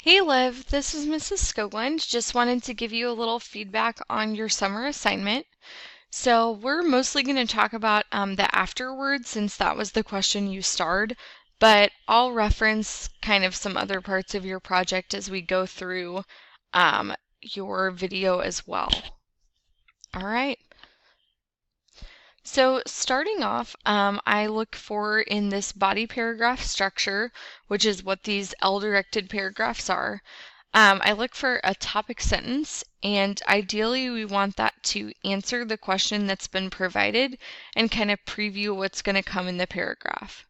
Hey Liv, this is Mrs. Skogland. Just wanted to give you a little feedback on your summer assignment. So we're mostly going to talk about the afterwards since that was the question you starred, but I'll reference kind of some other parts of your project as we go through your video as well. All right. So starting off, I look for in this body paragraph structure, which is what these L-directed paragraphs are, I look for a topic sentence, and ideally we want that to answer the question that's been provided and kind of preview what's going to come in the paragraph.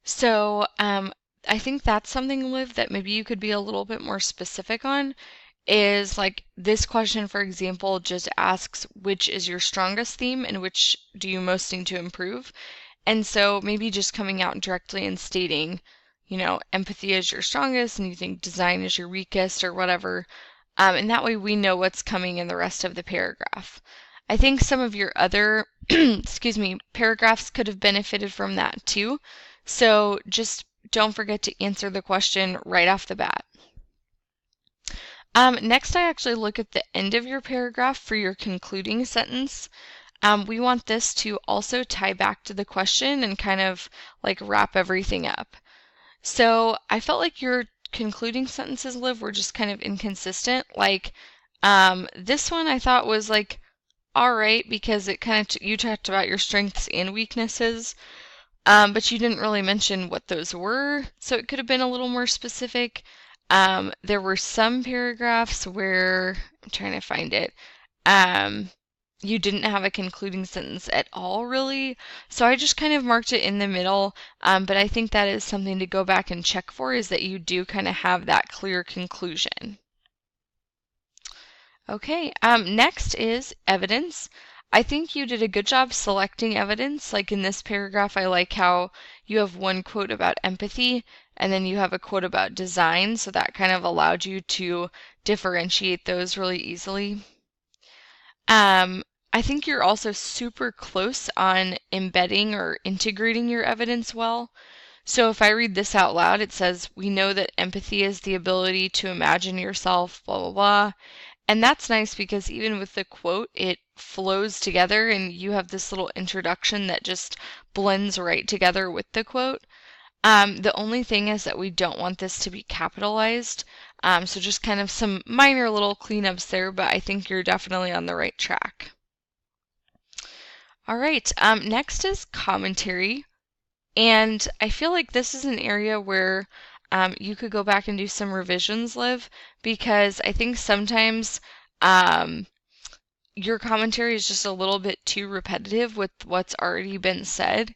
So I think that's something, Liv, that maybe you could be a little bit more specific on, is like this question, for example, just asks which is your strongest theme and which do you most need to improve. And so maybe just coming out directly and stating, empathy is your strongest and you think design is your weakest or whatever. And that way we know what's coming in the rest of the paragraph. I think some of your other, paragraphs could have benefited from that too. So just don't forget to answer the question right off the bat. Next, I actually look at the end of your paragraph for your concluding sentence. We want this to also tie back to the question and kind of like wrap everything up. So I felt like your concluding sentences, Liv, were just kind of inconsistent. Like this one I thought was like all right because it kind of you talked about your strengths and weaknesses, but you didn't really mention what those were. So it could have been a little more specific. There were some paragraphs where, I'm trying to find it, you didn't have a concluding sentence at all, really. So I just kind of marked it in the middle, but I think that is something to go back and check for, is that you do kind of have that clear conclusion. Okay, next is evidence. I think you did a good job selecting evidence. Like in this paragraph, I like how you have one quote about empathy and then you have a quote about design, so that kind of allowed you to differentiate those really easily. I think you're also super close on embedding or integrating your evidence well. So if I read this out loud, it says, we know that empathy is the ability to imagine yourself, blah, blah, blah. And that's nice because even with the quote, it flows together and you have this little introduction that just blends right together with the quote. The only thing is that we don't want this to be capitalized. So just kind of some minor little cleanups there, but I think you're definitely on the right track. All right, next is commentary. And I feel like this is an area where you could go back and do some revisions, Liv, because I think sometimes your commentary is just a little bit too repetitive with what's already been said.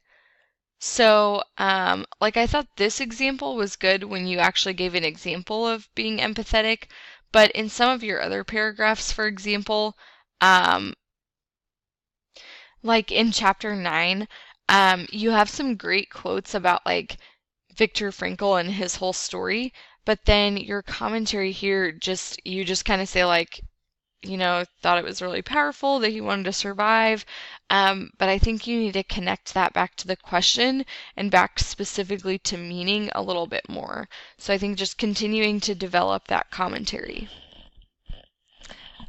So, like I thought this example was good when you actually gave an example of being empathetic, but in some of your other paragraphs, for example, like in chapter 9, you have some great quotes about like Viktor Frankl and his whole story, but then your commentary here you just kind of say like, thought it was really powerful that he wanted to survive. But I think you need to connect that back to the question and back specifically to meaning a little bit more. So I think just continuing to develop that commentary.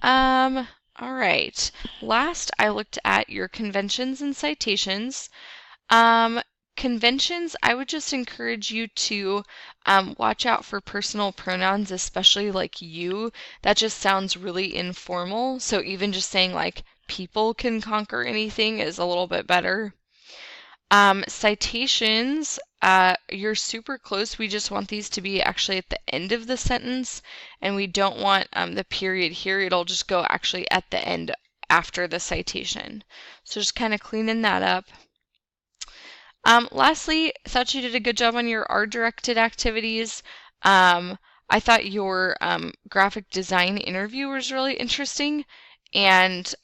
All right. Last, I looked at your conventions and citations. Conventions, I would just encourage you to watch out for personal pronouns, especially like you. That just sounds really informal. So even just saying like people can conquer anything is a little bit better. Citations, you're super close. We just want these to be actually at the end of the sentence, and we don't want the period here. It'll just go actually at the end after the citation. So just kind of cleaning that up. Lastly, I thought you did a good job on your art-directed activities. I thought your graphic design interview was really interesting and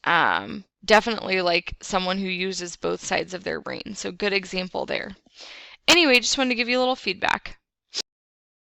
definitely like someone who uses both sides of their brain. So good example there. Anyway, just wanted to give you a little feedback.